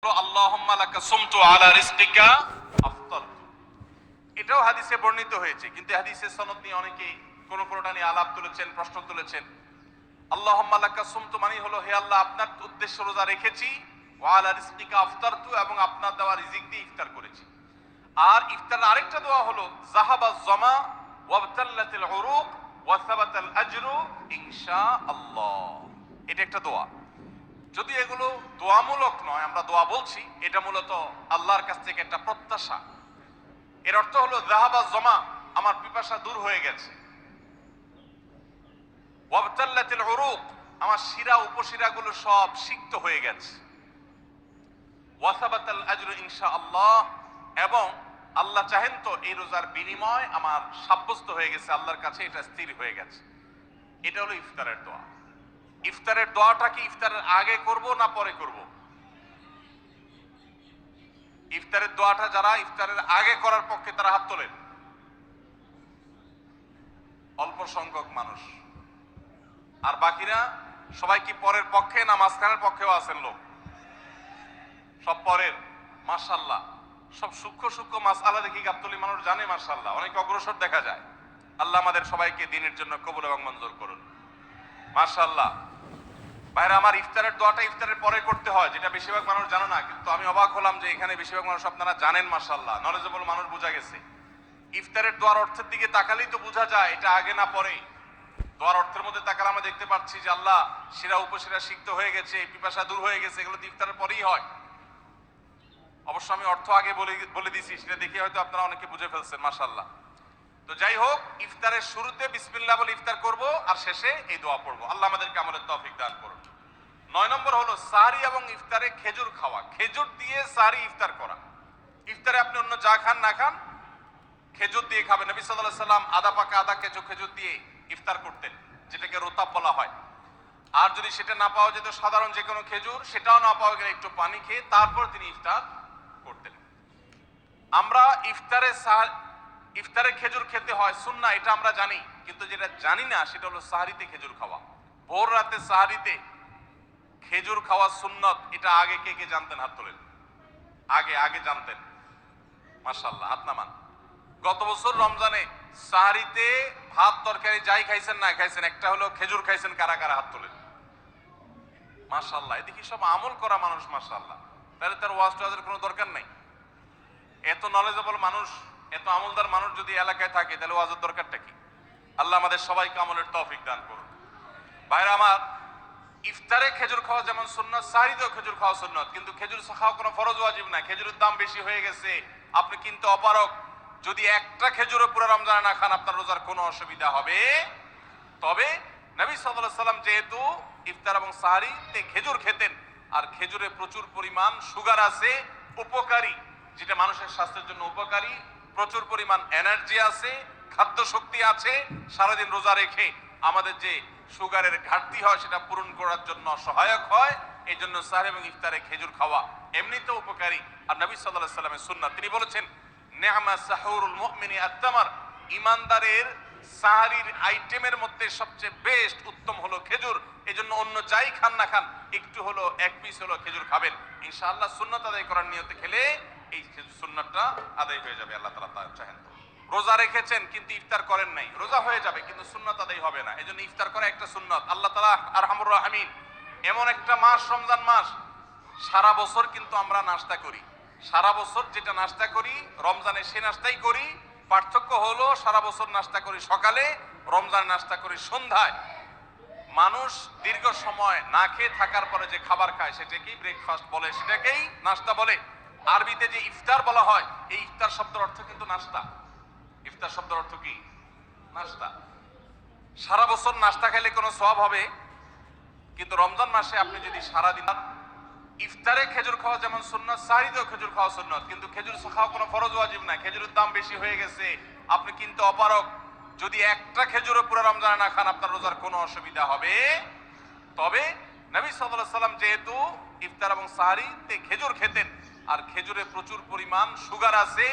আল্লাহুম্মা লাকা সুমতু আলা রিজকিকা আফতার। এটাও হাদিসে বর্ণিত হয়েছে, কিন্তু হাদিসের সনদ নিয়ে অনেকেই কোনটা নিয়ে আলাপ তুলেছেন, প্রশ্ন তুলেছেন। আল্লাহুম্মা লাকা সুমতু মানে হলো, হে আল্লাহ আপনার উদ্দেশ্যে রোজা রেখেছি, ওয়া আলা রিজকিকা আফতারতু এবং আপনার দেওয়া রিজিক দিয়ে ইফতার করেছি। আর ইফতারের আরেকটা দোয়া হলো যাহাবাজ জামা ওয়াবতাল্লাতিল উরুক ওয়া সাবাতাল আজরু ইনশাআল্লাহ। এটা একটা দোয়া। যদি এগুলো দোয়ামূলক নয়, আমরা দোয়া বলছি, এটা মূলত আল্লাহর কাছ থেকে একটা প্রত্যাশা। এর অর্থ হলো যাহাবাজ জামা, আমার পিপাসা দূর হয়ে গেছে। ওয়াবতাল্লাতিল উরুক, আমার শিরা উপশিরাগুলো সব সিক্ত হয়ে গেছে। ওয়া সাবাতাল আজরু ইনশাআল্লাহ, এবং আল্লাহ চাহেন তো এই রোজার বিনিময় আমার সাব্যস্ত হয়ে গেছে আল্লাহর কাছে, এটা স্থির হয়ে গেছে। এটা হলো ইফতারের দোয়া। ইফতারের দোয়াটা কি ইফতারের আগে করব না পরে করব? ইফতারের দোয়াটা যারা ইফতারের আগে করার পক্ষে তারা হাত তোলেন। অল্প সংখ্যক মানুষ। আর বাকিরা সবাই কি পরের পক্ষে না মাঝখানের পক্ষেও আছেন লোক? সব পরের। মাশাআল্লাহ, সব সূক্ষ্ম সূক্ষ্ম মাসআলা দেখি গাবতলী মানুষ জানে, মাশাআল্লাহ, অনেক অগ্রসর দেখা যায়। আল্লাহ আমাদের সবাইকে দ্বীনের জন্য কবুল এবং মঞ্জুর করুন, মাশাআল্লাহ। ভাইরা আমার, ইফতারের দোয়াটা ইফতারের পরে করতে হয়, যেটা বেশিরভাগ মানুষ জানে না। কিন্তু আমি অবাক হলাম যে এখানে বেশিরভাগ মানুষ আপনারা জানেন, মাশাআল্লাহ, নলেজেবল মানুষ, বোঝা গেছে। ইফতারের দোয়ার অর্থের দিকে তাকালেই তো বোঝা যায় এটা আগে না পরে। দোয়ার অর্থের মধ্যে তাকালে আমরা দেখতে পাচ্ছি যে আল্লাহ শিরা উপশিরা সিক্ত হয়ে গেছে, পিপাসা দূর হয়ে গেছে, এগুলো তো ইফতারের পরেই হয়। অবশ্য আমি অর্থ আগে বলে দিছি, সেটা দেখে হয়তো আপনারা অনেকে বুঝে ফেলছেন, মাশাআল্লাহ। তো যাই হোক, ইফতারের শুরুতে বিসমিল্লাহ বলে ইফতার করব, আর শেষে এই দোয়া পড়বো। আল্লাহ আমাদেরকে আমলের তৌফিক দান করুন। 9 নম্বর হলো সাহরি এবং ইফতারে খেজুর খাওয়া। খেজুর দিয়ে সাহরি ইফতার করা। ইফতারে আপনি অন্য যা খান না খান, খেজুর দিয়ে খাবেন। নবী সাল্লাল্লাহু আলাইহি সাল্লাম আদা পাকা আদা খেজুর দিয়ে ইফতার করতেন, যেটাকে রোতাব বলা হয়। আর যদি সেটা না পাওয়া যেত, সাধারণ যে কোনো খেজুর, সেটাও না পাওয়া গেলে একটু পানি খেয়ে তারপর তিনি ইফতার করতেন। আমরা ইফতারে খেজুর খেতে হয় সুন্নাহ, এটা আমরা জানি, কিন্তু যেটা জানি না সেটা হলো সাহরিতে খেজুর খাওয়া। ভোর রাতে সাহরিতে খেজুর খাওয়া সুন্নত। এটা আগে কে কে জানতেন? হাত তোলেন। আগে জানতেন, মাশাআল্লাহ, হাত নামান। গত বছর রমজানে সাহরিতে ভাত তরকারি যাই খাইছেন না খাইছেন, একটা হলো খেজুর খাইছেন, কারা কারা হাত তোলেন? মাশাআল্লাহ, এদিকে সব আমল করা মানুষ, মাশাআল্লাহ। তাহলে তার ওয়াজ টোয়াজের কোনো দরকার নাই। এত নলেজেবল মানুষ, এত আমলদার মানুষ যদি এলাকায় থাকে, তাহলে ওয়াজের দরকারটা কি? আল্লাহ আমাদের সবাইকে আমলের তৌফিক দান করুন। ভাইরা আমার, ইফতারে খেজুর খাওয়া যেমন সুন্নাত, সাহরিতেও খেজুর খাওয়া সুন্নাত, কিন্তু খেজুর খাওয়া কোনো ফরজ ওয়াজিব না। খেজুরের দাম বেশি হয়ে গেছে, আপনি কিনতে অপারগ। যদি একটা খেজুরও পুরো রমজানে না খান, আপনার রোজার কোনো অসুবিধা হবে। তবে নবী সাল্লাল্লাহু আলাইহি সাল্লাম যেহেতু ইফতার এবং সাহরিতে খেজুর খেতেন, আর খেজুরে প্রচুর পরিমাণ সুগার আছে, উপকারী, যেটা মানুষের স্বাস্থ্যের জন্য উপকারী, প্রচুর পরিমাণ এনার্জি আছে, খাদ্য শক্তি আছে, সারাদিন রোজা রেখে আমাদের যে সুগারের ঘাটতি হয় সেটা পূরণ করার জন্য সহায়ক হয়। এই জন্য সাহরি এবং ইফতারে খেজুর খাওয়া এমনিতেও উপকারী। আর নবী সাল্লাল্লাহু আলাইহি সাল্লামের সুন্নাত, তিনি বলেছেন, নি'মা সাহুরুল মুমিনি আত-তামার, ইমানদারের সাহরির আইটেমের মধ্যে সবচেয়ে বেস্ট, উত্তম হলো খেজুর। এই জন্য অন্য যাই খান না খান, একটু হলো, এক পিস হলো খেজুর খাবেন। ইনশাআল্লাহ সুন্নাত আদায় করার নিয়তে খেলে এই সুন্নাতটা আদায় হয়ে যাবে। আল্লাহ তাআলা তা চাহেন। রোজা রেখেছেন কিন্তু ইফতার করেন নাই, রোজা হয়ে যাবে কিন্তু সুন্নাত আদায় হবে না। এই জন্য ইফতার করা একটা সুন্নাত। আল্লাহ তাআলা আরহামুর রাহিমিন, এমন একটা মাস রমজান মাস, সারা বছর কিন্তু আমরা নাস্তা করি। সারা বছর যেটা নাস্তা করি, রমজানে সে নাস্তাই করি। পার্থক্য হলো সারা বছর নাস্তা করি সকালে, রমজান নাস্তা করি সন্ধ্যায়। মানুষ দীর্ঘ সময় না খেয়ে থাকার পরে যে খাবার খায় সেটাকেই ব্রেকফাস্ট বলে, সেটাকেই নাস্তা বলে। আরবিতে যে ইফতার বলা হয়, এই ইফতার শব্দের অর্থ কিন্তু নাস্তা। ইফতার শব্দের অর্থ কি? নাস্তা। সারা বছর নাস্তা খেলে কোনো সওয়াব হবে, কিন্তু রমজান মাসে আপনি যদি সারাদিন, ইফতারে খেজুর খাওয়া যেমন সুন্নাত, সাহরিতেও খেজুর খাওয়া সুন্নাত, কিন্তু খেজুর খাওয়া কোনো ফরজ ওয়াজিব না। খেজুরের দাম বেশি হয়ে গেছে, আপনি কিনতে অপারগ। যদি একটা খেজুরও পুরো রমজানে না খান, আপনার রোজার কোনো অসুবিধা হবে। তবে নবী সাল্লাল্লাহু আলাইহি সাল্লাম যেহেতু ইফতার এবং সাহরিতে খেজুর খেতেন, আর খেজুরে প্রচুর পরিমাণ সুগার আছে,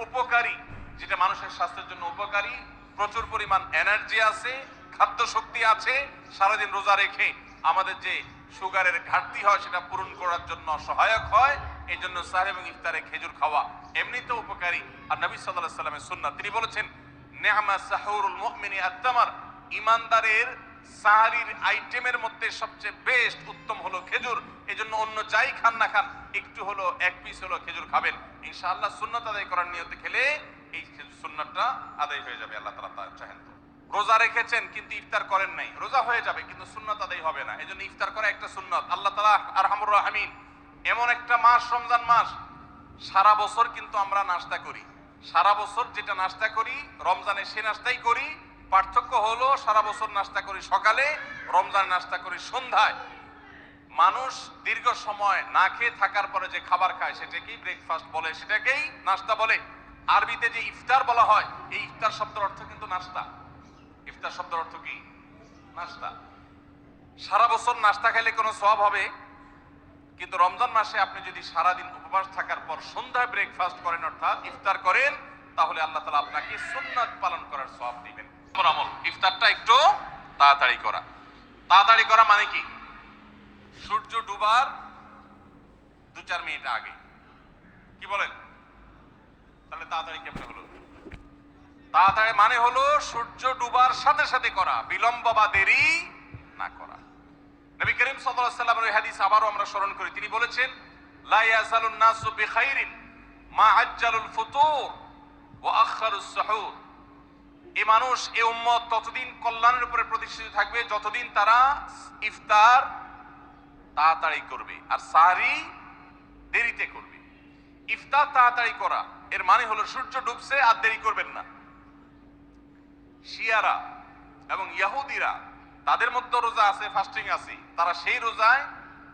উপকারী, যেটা মানুষের স্বাস্থ্যের জন্য উপকারী, প্রচুর পরিমাণ এনার্জি আছে, খাদ্য শক্তি আছে, সারাদিন রোজা রেখে আমাদের যে সুগারের ঘাটতি হয় সেটা পূরণ করার জন্য সহায়ক হয়। এই জন্য সাহরি এবং ইফতারে খেজুর খাওয়া এমনিতেও উপকারী। আর নবী সাল্লাল্লাহু আলাইহি ওয়াসাল্লামের সুন্নাত, তিনি বলেছেন নি'মা সাহুরুল মুমিনি আত-তামার, ইমানদারের সাহারির আইটেমের মধ্যে সবচেয়ে বেস্ট উত্তম হলো খেজুর। এজন্য অন্য যাই খান না খান একটু হলো, এক পিস হলো খেজুর খাবেন, ইনশাআল্লাহ সুন্নাত আদায় করার নিয়তে খেলে এই সুন্নাতটা আদায় হয়ে যাবে। আল্লাহ তাআলা তা চাহেন। তো রোজা রেখেছেন কিন্তু ইফতার করেন নাই, রোজা হয়ে যাবে কিন্তু সুন্নাত আদায় হবে না। এজন্য ইফতার করা একটা সুন্নাত। আল্লাহ তাআলা আরহামুর রাহিমিন, এমন একটা মাস রমজান মাস, সারা বছর কিন্তু আমরা নাস্তা করি, সারা বছর যেটা নাস্তা করি রমজানে সে নাস্তাই করি। পার্থক্য হলো সারা বছর নাস্তা করি সকালে, রমজান নাস্তা করি সন্ধ্যায়। মানুষ দীর্ঘ সময় না খেয়ে থাকার পরে যে খাবার খায় সেটাকেই ব্রেকফাস্ট বলে, সেটাকেই নাস্তা বলে। আরবিতে যে ইফতার বলা হয়, এই ইফতার শব্দের অর্থ কিন্তু নাস্তা। ইফতার শব্দের অর্থ কি? নাস্তা। সারা বছর নাস্তা খেলে কোনো সওয়াব হবে, কিন্তু রমজান মাসে আপনি যদি সারাদিন উপবাস থাকার পর সন্ধ্যায় ব্রেকফাস্ট করেন অর্থাৎ ইফতার করেন, তাহলে আল্লাহ তাআলা আপনাকে সুন্নাত পালন করার সওয়াব দিবেন। আমল ইফতারটা একটু তাড়াতাড়ি করা। তাড়াতাড়ি করা মানে কি? সূর্য ডুবার 2-4 মিনিট আগে। কি বলেন? তাহলে তাড়াতাড়ি কেমনে হলো? তাড়াতাড়ি মানে হলো সূর্য ডুবার সাথে সাথে করা, বিলম্ব বা দেরি না করা। নবী করিম সাল্লাল্লাহু আলাইহি ওয়াসাল্লামের হাদিস আবারও আমরা স্মরণ করি, তিনি বলেছেন লা ইয়াজালুন নাসু বিখাইরিন মা আজ্জালুল ফুতুর ওয়া আখারুস সুহুর। এই মানুষ, এই উম্মত ততদিন কল্যাণের উপরে প্রতিষ্ঠিত থাকবে যতদিন তারা ইফতার তাড়াতাড়ি করবে আর সাহরি দেরিতে করবে। ইফতার তাড়াতাড়ি করা এর মানে হলো সূর্য ডুবছে আর দেরি করবেন না। শিয়ারা এবং ইহুদিরা, তাদের মধ্যে রোজা আছে, ফাস্টিং আছে, তারা সেই রোজায়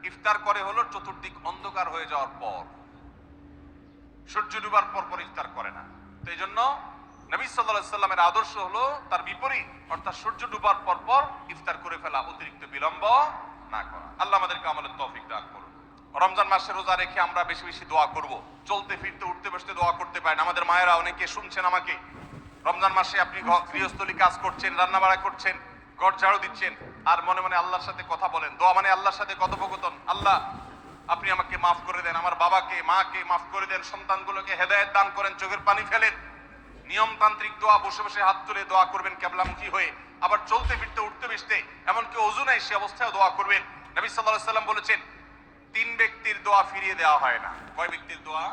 ইফতার করে হলো চতুর্দিক অন্ধকার হয়ে যাওয়ার পর, সূর্য ডুবার পর পর ইফতার করে না। তো এই জন্য নবী সাল্লাল্লাহু আলাইহি ওয়াসাল্লামের আদর্শ হলো তার বিপরীত, অর্থাৎ সূর্য ডুবার পর পর ইফতার করে ফেলা, অতিরিক্ত বিলম্ব না করা। আল্লাহ আমাদেরকে আমলের তৌফিক দান করুন। রমজান মাসে রোজা রেখে আমরা বেশি বেশি দোয়া করব। চলতে ফিরতে উঠতে বসতে দোয়া করতে পারেন। আমাদের মায়েরা অনেকে শুনছেন আমাকে, রমজান মাসে আপনি গৃহস্থলী কাজ করছেন, রান্না বাড়া করছেন, ঘর ঝাড়ু দিচ্ছেন, আর মনে মনে আল্লাহর সাথে কথা বলেন। দোয়া মানে আল্লাহর সাথে কথোপকথন। আল্লাহ আপনি আমাকে মাফ করে দেন, আমার বাবাকে মাকে মাফ করে দেন, সন্তানগুলোকে হেদায়েত দান করেন, চোখের পানি ফেলেন। নিয়মতান্ত্রিক দোয়া, বসে বসে হাত তুলে দোয়া করবেন কিবলামুখী হয়ে। আবার চলতে ফিরতে উঠতে বসতে, এমনকি ওযু নাই সে অবস্থায় দোয়া করবেন। নবী সাল্লাল্লাহু আলাইহি ওয়াসাল্লাম বলেছেন 3 ব্যক্তির দোয়া ফিরিয়ে দেওয়া হয় না। কয় ব্যক্তির দোয়া?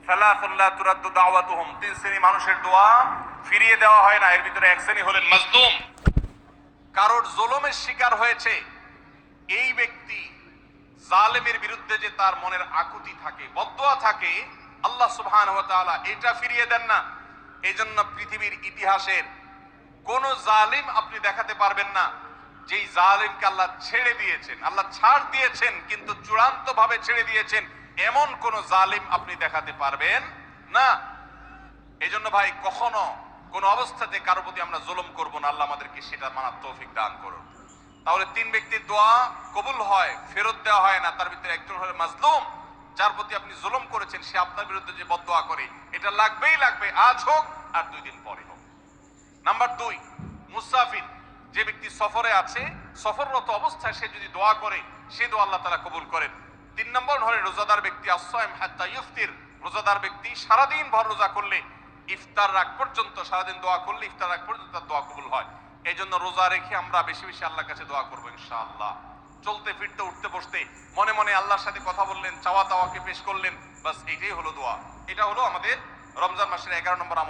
সালাতুন লা তুরাদ্দু দাওয়াতুহুম, 3 শ্রেণী মানুষের দোয়া ফিরিয়ে দেওয়া হয় না। এর ভিতরে এক শ্রেণী হলেন মাজলুম, কারোর জুলুমের শিকার হয়েছে এই ব্যক্তি। জালেমের বিরুদ্ধে যে তার মনের আকুতি থাকে, বদদোয়া থাকে, আল্লাহ সুবহানাহু ওয়া তাআলা এটা ফিরিয়ে দেন না। এইজন্য পৃথিবীর ইতিহাসের কোন জালিম আপনি দেখাতে পারবেন না যেই জালিমকে আল্লাহ ছেড়ে দিয়েছেন, আল্লাহ ছাড় দিয়েছেন কিন্তু চূড়ান্ত ভাবে ছেড়ে দিয়েছেন, এমন কোন জালিম আপনি দেখাতে পারবেন না। এইজন্য ভাই কখনো কোন অবস্থাতে কারো প্রতি আমরা জুলুম করব না। আল্লাহ আমাদেরকে সেটা মানার তৌফিক দান করুন। তাহলে 3 ব্যক্তির দোয়া কবুল হয়, ফেরত দেওয়া হয় না। তার ভিতরে একজন হলো মাজলুম, যার প্রতি আপনি জুলুম করেছেন, সে আপনার বিরুদ্ধে যে বদদোয়া করে, এটা লাগবেই লাগবে, আজ হোক আর 2 দিন পরে হোক। নাম্বার 2, মুসাফির, যে ব্যক্তি সফরে আছে, সফররত অবস্থায় সে যদি দোয়া করে, সে দোয়া আল্লাহ তাআলা কবুল করেন। 3 নম্বর হলো রোজাদার ব্যক্তি, as-সাইম হাত্তা ইফতির, রোজাদার ব্যক্তি সারাদিন ভর রোজা করলে ইফতার রাগ পর্যন্ত, সারাদিন দোয়া করলে ইফতার রাগ পর্যন্ত তার দোয়া কবুল হয়। এই জন্য রোজা রেখে আমরা বেশি বেশি আল্লাহর কাছে দোয়া করবো ইনশাআল্লাহ। চলতে ফিরতে উঠতে বসতে মনে মনে আল্লাহর সাথে কথা বললেন, চাওয়া তাওয়াকে পেশ করলেন, বাস এটাই হলো দোয়া। এটা হলো আমাদের রমজান মাসের 11 নম্বর আমল।